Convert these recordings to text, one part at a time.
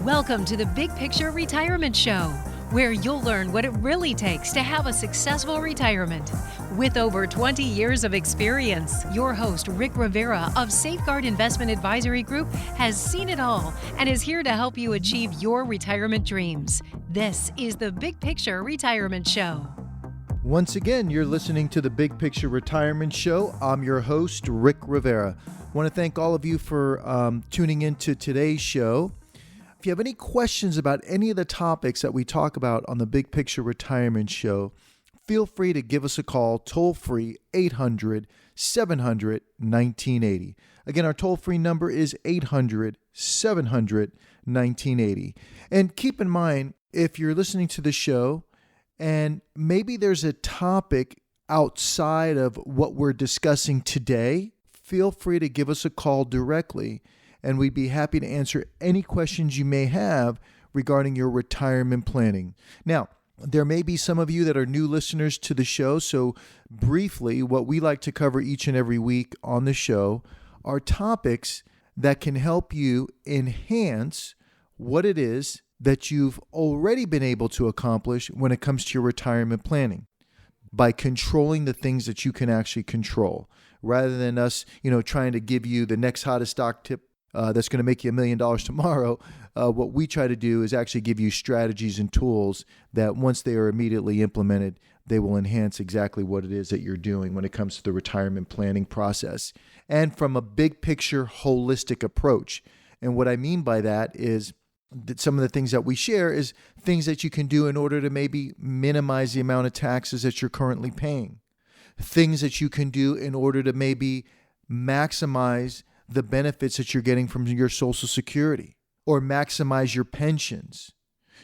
Welcome to the Big Picture Retirement Show, where you'll learn what it really takes to have a successful retirement. With over 20 years of experience, your host, Rick Rivera of Safeguard Investment Advisory Group, has seen it all and is here to help you achieve your retirement dreams. This is the Big Picture Retirement Show. Once again, you're listening to the Big Picture Retirement Show. I'm your host, Rick Rivera. I want to thank all of you for tuning into today's show. If you have any questions about any of the topics that we talk about on the Big Picture Retirement Show, feel free to give us a call, toll-free, 800-700-1980. Again, our toll-free number is 800-700-1980. And keep in mind, if you're listening to the show and maybe there's a topic outside of what we're discussing today, feel free to give us a call directly, and we'd be happy to answer any questions you may have regarding your retirement planning. Now, there may be some of you that are new listeners to the show, so briefly, what we like to cover each and every week on the show are topics that can help you enhance what it is that you've already been able to accomplish when it comes to your retirement planning by controlling the things that you can actually control, rather than us, trying to give you the next hottest stock tip that's going to make you $1 million tomorrow. What we try to do is actually give you strategies and tools that once they are immediately implemented, they will enhance exactly what it is that you're doing when it comes to the retirement planning process. And from a big picture, holistic approach. And what I mean by that is that some of the things that we share is things that you can do in order to maybe minimize the amount of taxes that you're currently paying. Things that you can do in order to maybe maximize the benefits that you're getting from your Social Security, or maximize your pensions.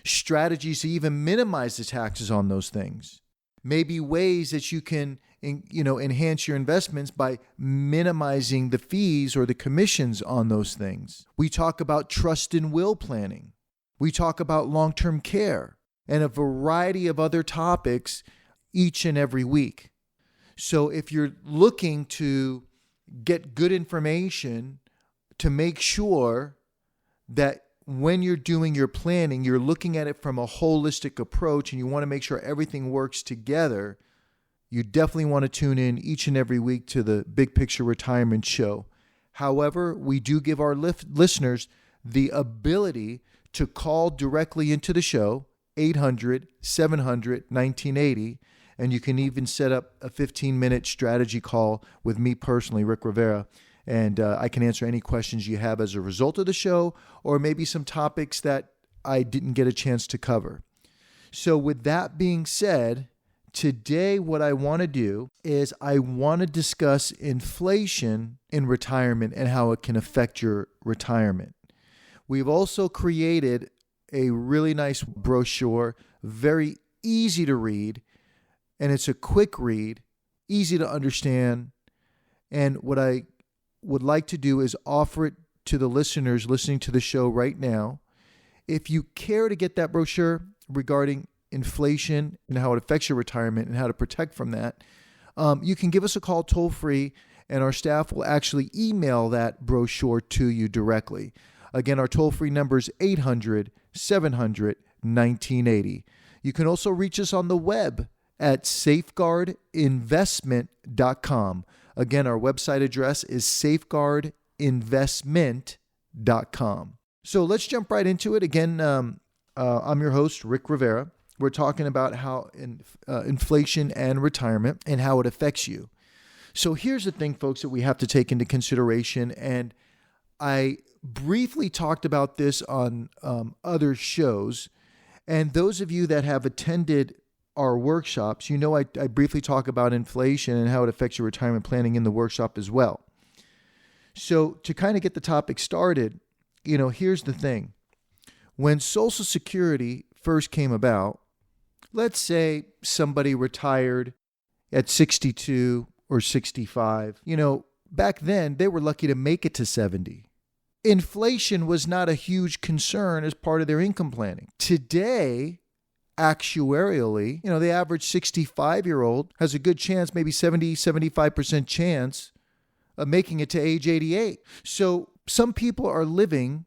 Strategies to even minimize the taxes on those things. Maybe ways that you can, enhance your investments by minimizing the fees or the commissions on those things. We talk about trust and will planning. We talk about long-term care and a variety of other topics each and every week. So if you're looking to get good information to make sure that when you're doing your planning, you're looking at it from a holistic approach and you want to make sure everything works together, you definitely want to tune in each and every week to the Big Picture Retirement Show. However, we do give our listeners the ability to call directly into the show, 800-700-1980, and you can even set up a 15-minute strategy call with me personally, Rick Rivera, and I can answer any questions you have as a result of the show, or maybe some topics that I didn't get a chance to cover. So with that being said, today what I want to do is I want to discuss inflation in retirement and how it can affect your retirement. We've also created a really nice brochure, very easy to read, and it's a quick read, easy to understand. And what I would like to do is offer it to the listeners listening to the show right now. If you care to get that brochure regarding inflation and how it affects your retirement and how to protect from that, you can give us a call toll free, and our staff will actually email that brochure to you directly. Again, our toll free number is 800-700-1980. You can also reach us on the web at safeguardinvestment.com. Again, our website address is safeguardinvestment.com. So let's jump right into it. Again, I'm your host, Rick Rivera. We're talking about how inflation and retirement and how it affects you. So here's the thing, folks, that we have to take into consideration. And I briefly talked about this on other shows. And those of you that have attended our workshops, I briefly talk about inflation and how it affects your retirement planning in the workshop as well. So to kind of get the topic started, here's the thing. When Social Security first came about, let's say somebody retired at 62 or 65, back then they were lucky to make it to 70. Inflation was not a huge concern as part of their income planning. Today, actuarially, the average 65-year-old has a good chance, maybe 70-75% chance of making it to age 88. So some people are living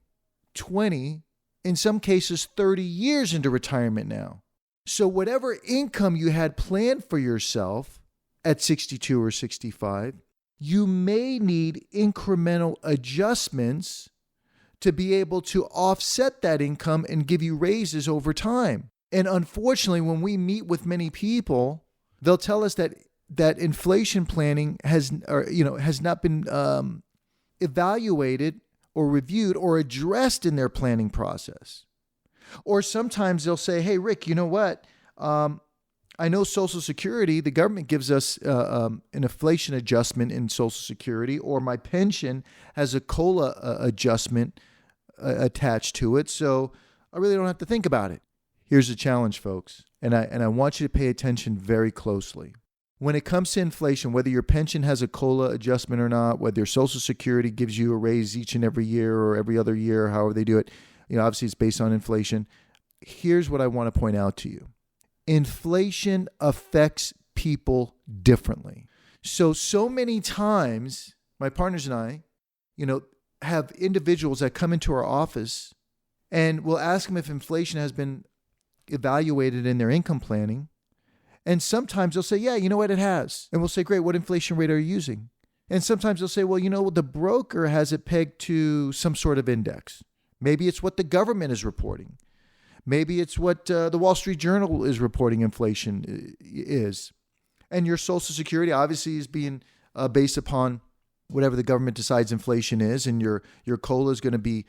20 in some cases 30 years into retirement now. So whatever income you had planned for yourself at 62 or 65, you may need incremental adjustments to be able to offset that income and give you raises over time. And unfortunately, when we meet with many people, they'll tell us that inflation planning has not been evaluated or reviewed or addressed in their planning process. Or sometimes they'll say, hey, Rick, you know what? I know Social Security, the government gives us an inflation adjustment in Social Security, or my pension has a COLA adjustment attached to it, so I really don't have to think about it. Here's the challenge, folks, and I want you to pay attention very closely. When it comes to inflation, whether your pension has a COLA adjustment or not, whether your Social Security gives you a raise each and every year or every other year, however they do it, obviously it's based on inflation. Here's what I want to point out to you. Inflation affects people differently. So many times, my partners and I, have individuals that come into our office and we'll ask them if inflation has been evaluated in their income planning. And sometimes they'll say, yeah, you know what, it has. And we'll say, great, what inflation rate are you using? And sometimes they'll say, well, the broker has it pegged to some sort of index. Maybe it's what the government is reporting. Maybe it's what the Wall Street Journal is reporting inflation is. And your Social Security obviously is being based upon whatever the government decides inflation is. And your COLA is going to be,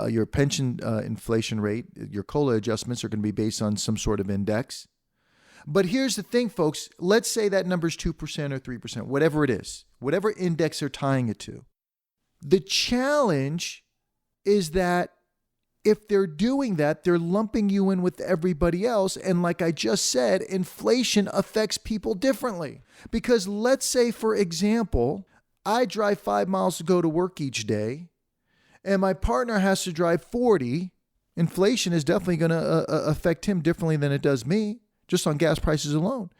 your pension inflation rate, your COLA adjustments are going to be based on some sort of index. But here's the thing, folks. Let's say that number is 2% or 3%, whatever it is, whatever index they're tying it to. The challenge is that if they're doing that, they're lumping you in with everybody else. And like I just said, inflation affects people differently. Because let's say, for example, I drive 5 miles to go to work each day, and my partner has to drive 40. Inflation is definitely going to affect him differently than it does me, just on gas prices alone.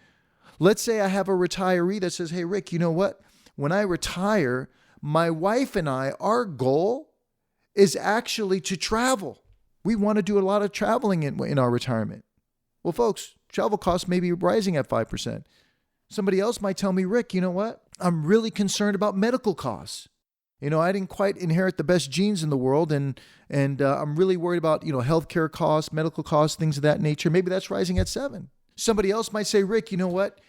Let's say I have a retiree that says, hey, Rick, you know what? When I retire, my wife and I, our goal is actually to travel. We want to do a lot of traveling in our retirement. Well, folks, travel costs may be rising at 5%. Somebody else might tell me, Rick, you know what? I'm really concerned about medical costs. I didn't quite inherit the best genes in the world, and I'm really worried about, healthcare costs, medical costs, things of that nature. Maybe that's rising at 7%. Somebody else might say, Rick, you know what?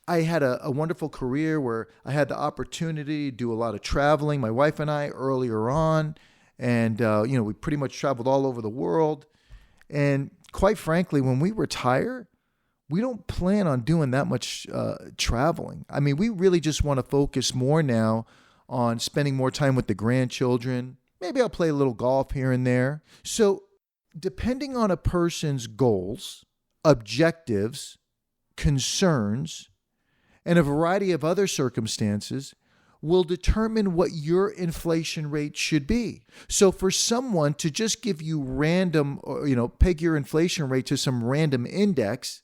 I had a wonderful career where I had the opportunity to do a lot of traveling, my wife and I, earlier on. And, we pretty much traveled all over the world. And quite frankly, when we retire, we don't plan on doing that much traveling. I mean, we really just want to focus more now on spending more time with the grandchildren. Maybe I'll play a little golf here and there. So depending on a person's goals, objectives, concerns, and a variety of other circumstances will determine what your inflation rate should be. So for someone to just give you random, peg your inflation rate to some random index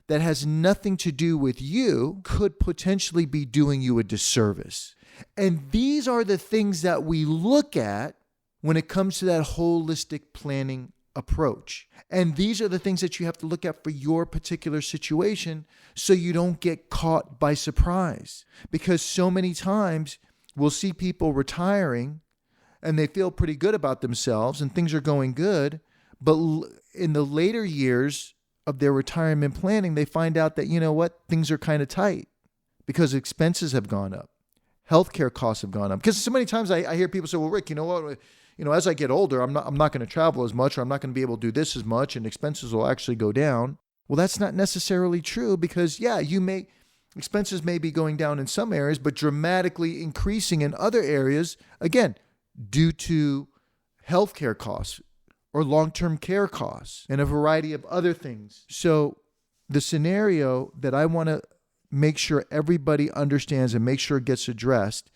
that has nothing to do with you could potentially be doing you a disservice. And these are the things that we look at when it comes to that holistic planning approach. And these are the things that you have to look at for your particular situation so you don't get caught by surprise. Because so many times we'll see people retiring and they feel pretty good about themselves and things are going good. But in the later years of their retirement planning, they find out that, things are kind of tight because expenses have gone up. Healthcare costs have gone up. Because so many times I hear people say, well, Rick, you know what? As I get older, I'm not going to travel as much, or I'm not going to be able to do this as much, and expenses will actually go down. Well, that's not necessarily true because, expenses may be going down in some areas, but dramatically increasing in other areas, again, due to healthcare costs or long-term care costs and a variety of other things. So the scenario that I want to make sure everybody understands and make sure it gets addressed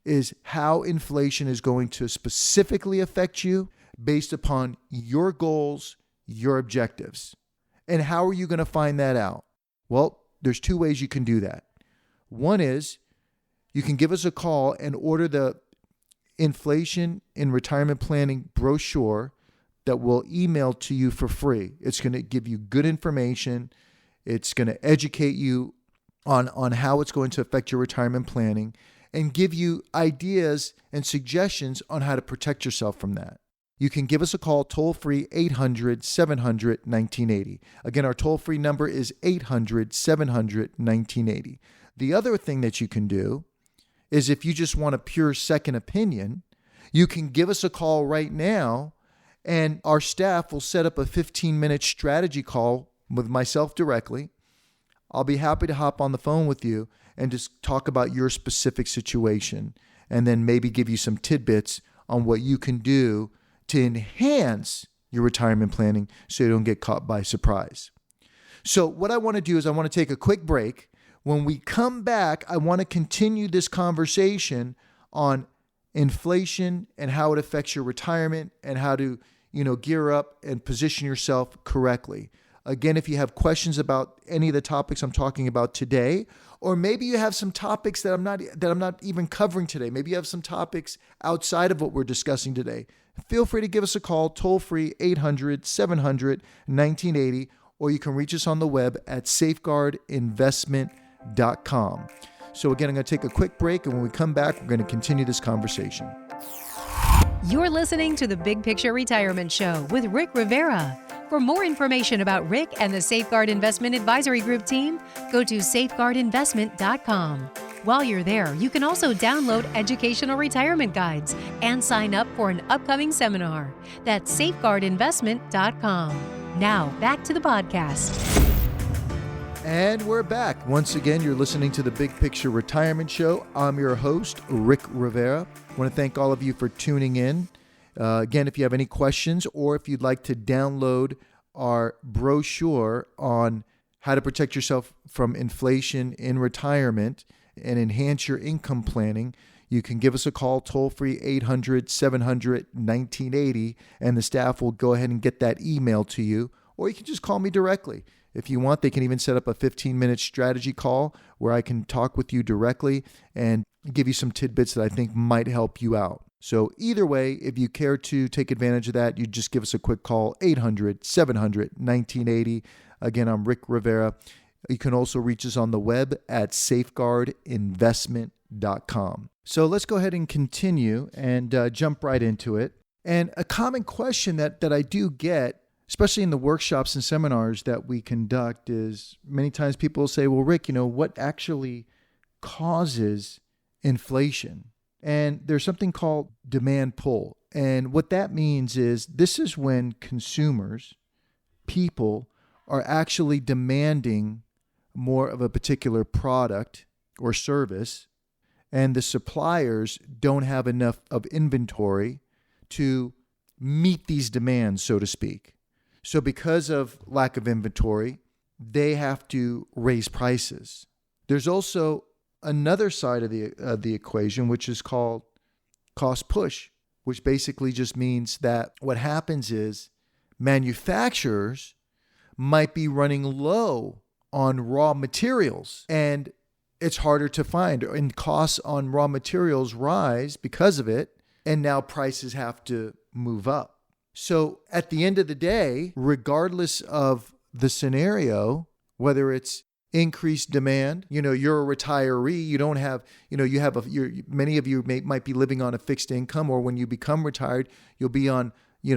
is how inflation is going to specifically affect you based upon your goals, your objectives. And how are you going to find that out? Well, there's two ways you can do that. One is you can give us a call and order the Inflation in Retirement Planning brochure that we'll email to you for free. It's going to give you good information. It's going to educate you on how it's going to affect your retirement planning and give you ideas and suggestions on how to protect yourself from that. You can give us a call toll-free 800-700-1980. Again, our toll-free number is 800-700-1980. The other thing that you can do is if you just want a pure second opinion, you can give us a call right now and our staff will set up a 15-minute strategy call with myself directly. I'll be happy to hop on the phone with you and just talk about your specific situation and then maybe give you some tidbits on what you can do to enhance your retirement planning so you don't get caught by surprise. So what I want to do is I want to take a quick break. When we come back, I want to continue this conversation on inflation and how it affects your retirement and how to, gear up and position yourself correctly. Again, if you have questions about any of the topics I'm talking about today, or maybe you have some topics that I'm not even covering today, maybe you have some topics outside of what we're discussing today, feel free to give us a call, toll-free 800-700-1980, or you can reach us on the web at safeguardinvestment.com. So again, I'm going to take a quick break, and when we come back, we're going to continue this conversation. You're listening to the Big Picture Retirement Show with Rick Rivera. For more information about Rick and the Safeguard Investment Advisory Group team, go to safeguardinvestment.com. While you're there, you can also download educational retirement guides and sign up for an upcoming seminar. That's safeguardinvestment.com. Now, back to the podcast. And we're back. Once again, you're listening to the Big Picture Retirement Show. I'm your host, Rick Rivera. I want to thank all of you for tuning in. Again, if you have any questions or if you'd like to download our brochure on how to protect yourself from inflation in retirement and enhance your income planning, you can give us a call toll-free 800-700-1980, and the staff will go ahead and get that email to you. Or you can just call me directly. If you want, they can even set up a 15-minute strategy call where I can talk with you directly and give you some tidbits that I think might help you out. So either way, if you care to take advantage of that, you just give us a quick call, 800-700-1980. Again, I'm Rick Rivera. You can also reach us on the web at safeguardinvestment.com. So let's go ahead and continue and jump right into it. And a common question that I do get, especially in the workshops and seminars that we conduct, is many times people will say, well, Rick, what actually causes inflation? And there's something called demand pull. And what that means is this is when consumers, people, are actually demanding more of a particular product or service, and the suppliers don't have enough of inventory to meet these demands, so to speak. So because of lack of inventory, they have to raise prices. There's also another side of the equation, which is called cost push, which basically just means that what happens is manufacturers might be running low on raw materials, and it's harder to find, and costs on raw materials rise because of it, and now prices have to move up. So at the end of the day, regardless of the scenario, whether it's increased demand, you're a retiree, you don't have, many of you might be living on a fixed income, or when you become retired, you'll be on,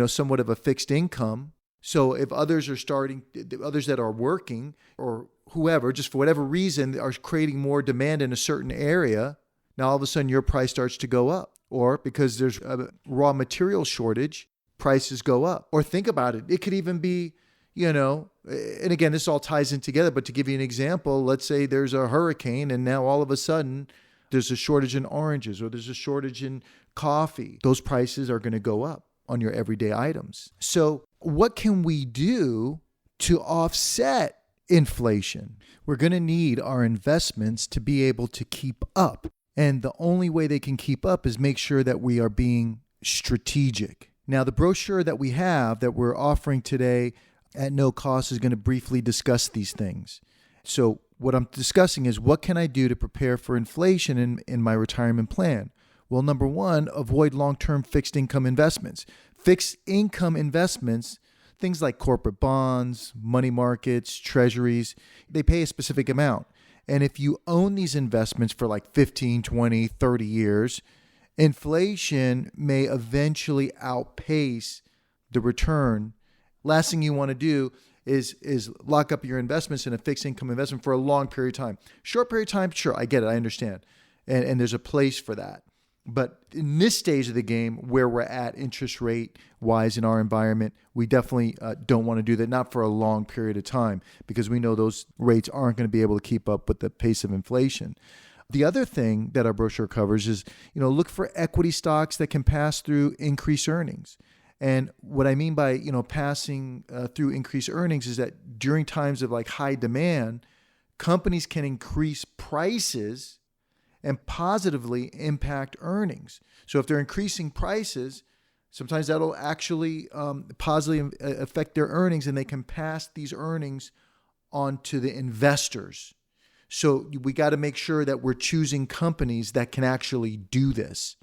somewhat of a fixed income. So if others that are working or whoever, just for whatever reason, are creating more demand in a certain area, now all of a sudden your price starts to go up. Or because there's a raw material shortage, prices go up. Or think about it. It could even be, and again, this all ties in together, but to give you an example, let's say there's a hurricane and now all of a sudden there's a shortage in oranges or there's a shortage in coffee. Those prices are going to go up on your everyday items. So what can we do to offset inflation? We're going to need our investments to be able to keep up. And the only way they can keep up is make sure that we are being strategic. Now, the brochure that we have that we're offering today at no cost is going to briefly discuss these things. So what I'm discussing is what can I do to prepare for inflation in my retirement plan? Well, number one, avoid long-term fixed income investments. Fixed income investments, things like corporate bonds, money markets, treasuries, they pay a specific amount. And if you own these investments for like 15, 20, 30 years, inflation may eventually outpace the return. Last thing you want to do is lock up your investments in a fixed income investment for a long period of time. Short period of time, sure, I get it, I understand. And there's a place for that. But in this stage of the game, where we're at interest rate wise in our environment, we definitely don't want to do that, not for a long period of time, because we know those rates aren't going to be able to keep up with the pace of inflation. The other thing that our brochure covers is, look for equity stocks that can pass through increased earnings. And what I mean by, passing through increased earnings is that during times of like high demand, companies can increase prices and positively impact earnings. So if they're increasing prices, sometimes that'll actually positively affect their earnings, and they can pass these earnings on to the investors. So we got to make sure that we're choosing companies that can actually do this.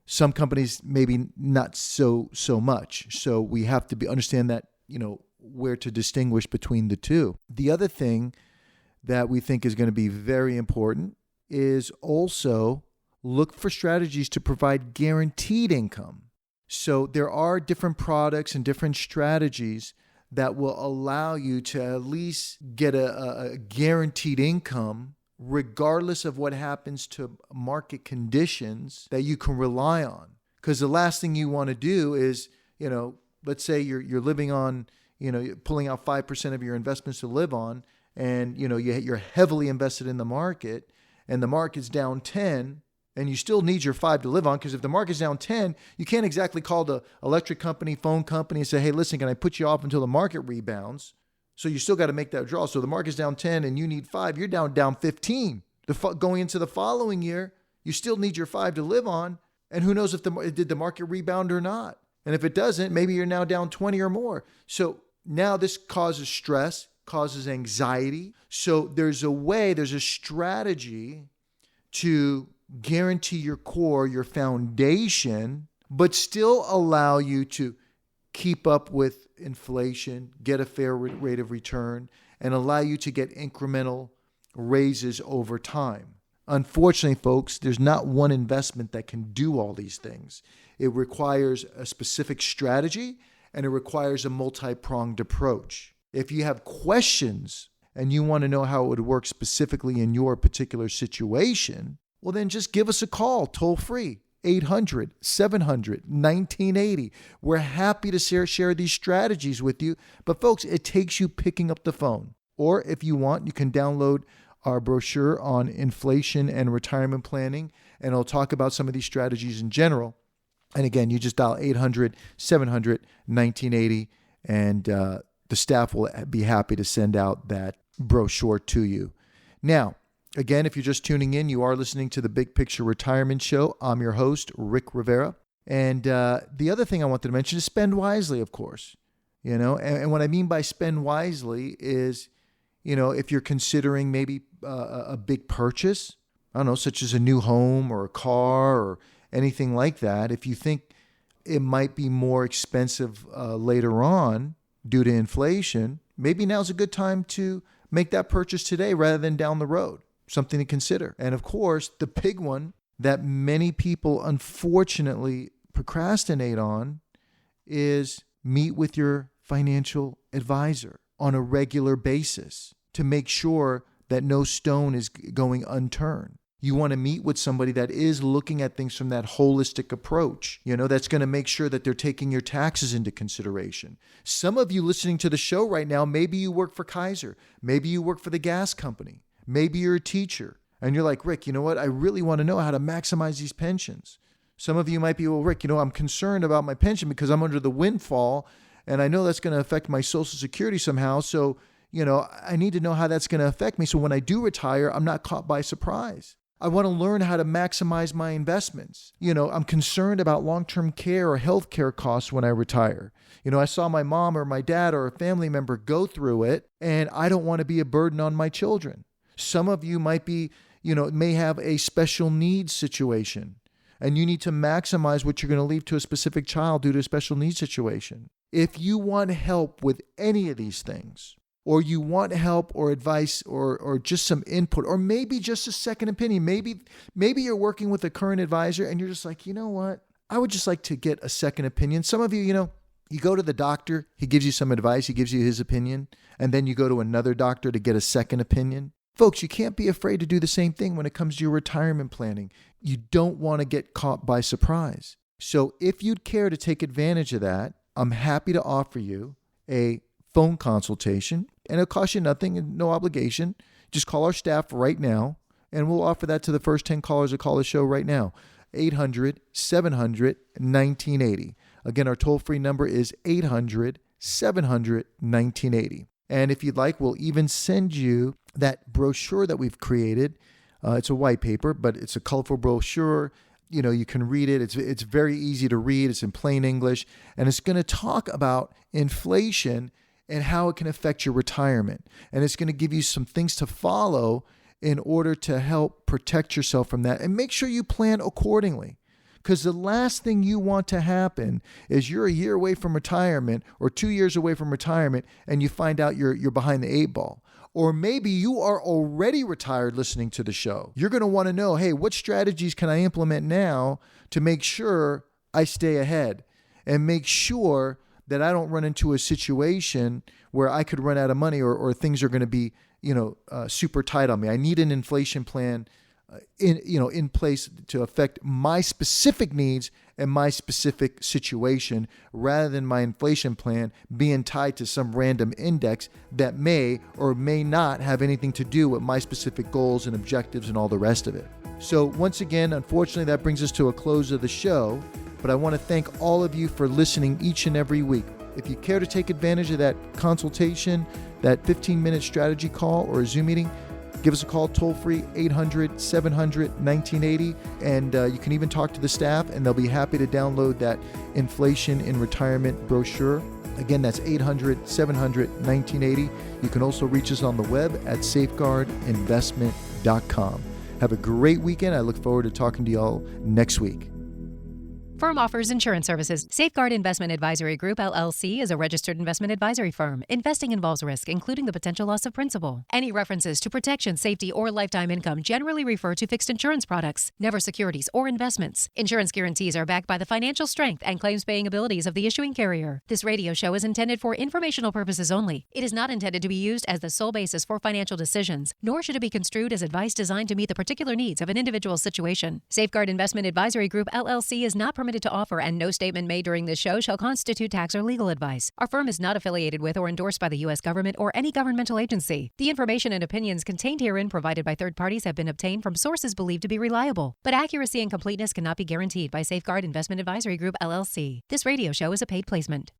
Some companies maybe not so much. So we have to understand that, where to distinguish between the two. The other thing that we think is going to be very important is also look for strategies to provide guaranteed income. So there are different products and different strategies that will allow you to at least get a guaranteed income regardless of what happens to market conditions that you can rely on. Because the last thing you want to do is, let's say you're living on, you're pulling out 5% of your investments to live on, and you're heavily invested in the market, and the market's down 10, and you still need your 5 to live on, because if the market's down 10, you can't exactly call the electric company, phone company, and say, hey, listen, can I put you off until the market rebounds? So you still got to make that draw. So the market's down 10 and you need 5, you're down 15. Going into the following year, you still need your 5 to live on, and who knows if did the market rebound or not? And if it doesn't, maybe you're now down 20 or more. So now this causes stress, causes anxiety. So there's a strategy to guarantee your core, your foundation, but still allow you to keep up with inflation, get a fair rate of return, and allow you to get incremental raises over time. Unfortunately, folks, there's not one investment that can do all these things. It requires a specific strategy, and it requires a multi-pronged approach. If you have questions and you want to know how it would work specifically in your particular situation, well, then just give us a call, toll free, 800-700-1980. We're happy to share these strategies with you. But folks, it takes you picking up the phone. Or if you want, you can download our brochure on inflation and retirement planning, and it'll talk about some of these strategies in general. And again, you just dial 800-700-1980, and the staff will be happy to send out that brochure to you. Now, again, if you're just tuning in, you are listening to the Big Picture Retirement Show. I'm your host, Rick Rivera. And the other thing I wanted to mention is spend wisely, of course. And what I mean by spend wisely is, if you're considering maybe a big purchase, I don't know, such as a new home or a car or anything like that, if you think it might be more expensive later on due to inflation, maybe now's a good time to make that purchase today rather than down the road. Something to consider. And of course, the big one that many people unfortunately procrastinate on is meet with your financial advisor on a regular basis to make sure that no stone is going unturned. You want to meet with somebody that is looking at things from that holistic approach, that's going to make sure that they're taking your taxes into consideration. Some of you listening to the show right now, maybe you work for Kaiser, maybe you work for the gas company, maybe you're a teacher, and you're like, Rick, you know what? I really want to know how to maximize these pensions. Some of you might be, well, Rick, I'm concerned about my pension because I'm under the windfall, and I know that's going to affect my Social Security somehow. So, I need to know how that's going to affect me. So when I do retire, I'm not caught by surprise. I want to learn how to maximize my investments. I'm concerned about long-term care or health care costs when I retire. I saw my mom or my dad or a family member go through it, and I don't want to be a burden on my children. Some of you might be, may have a special needs situation. and you need to maximize what you're going to leave to a specific child due to a special needs situation. If you want help with any of these things, or you want help or advice or just some input, or maybe just a second opinion, maybe you're working with a current advisor and you're just like, you know what? I would just like to get a second opinion. Some of you, you go to the doctor, he gives you some advice, he gives you his opinion, and then you go to another doctor to get a second opinion. Folks, you can't be afraid to do the same thing when it comes to your retirement planning. You don't want to get caught by surprise. So if you'd care to take advantage of that, I'm happy to offer you a phone consultation, and it'll cost you nothing and no obligation. Just call our staff right now, and we'll offer that to the first 10 callers that call the show right now. 800-700-1980. Again, our toll-free number is 800-700-1980. And if you'd like, we'll even send you that brochure that we've created. It's a white paper, but it's a colorful brochure. You can read it. It's very easy to read. It's in plain English. And it's going to talk about inflation and how it can affect your retirement. And it's going to give you some things to follow in order to help protect yourself from that. And make sure you plan accordingly. Because the last thing you want to happen is you're a year away from retirement or 2 years away from retirement and you find out you're behind the 8 ball. Or maybe you are already retired listening to the show. You're going to want to know, hey, what strategies can I implement now to make sure I stay ahead and make sure that I don't run into a situation where I could run out of money or things are going to be, super tight on me. I need an inflation plan in place to affect my specific needs and my specific situation, rather than my inflation plan being tied to some random index that may or may not have anything to do with my specific goals and objectives and all the rest of it. So once again, unfortunately, that brings us to a close of the show, but I want to thank all of you for listening each and every week. If you care to take advantage of that consultation, that 15-minute strategy call or a Zoom meeting, give us a call toll-free, 800-700-1980, and you can even talk to the staff, and they'll be happy to download that Inflation in Retirement brochure. Again, that's 800-700-1980. You can also reach us on the web at safeguardinvestment.com. Have a great weekend. I look forward to talking to you all next week. Firm offers insurance services. Safeguard Investment Advisory Group, LLC is a registered investment advisory firm. Investing involves risk, including the potential loss of principal. Any references to protection, safety, or lifetime income generally refer to fixed insurance products, never securities or investments. Insurance guarantees are backed by the financial strength and claims-paying abilities of the issuing carrier. This radio show is intended for informational purposes only. It is not intended to be used as the sole basis for financial decisions, nor should it be construed as advice designed to meet the particular needs of an individual situation. Safeguard Investment Advisory Group, LLC is not permitted to offer, and no statement made during this show shall constitute tax or legal advice. Our firm is not affiliated with or endorsed by the U.S. government or any governmental agency. The information and opinions contained herein provided by third parties have been obtained from sources believed to be reliable, but accuracy and completeness cannot be guaranteed by Safeguard Investment Advisory Group, LLC. This radio show is a paid placement.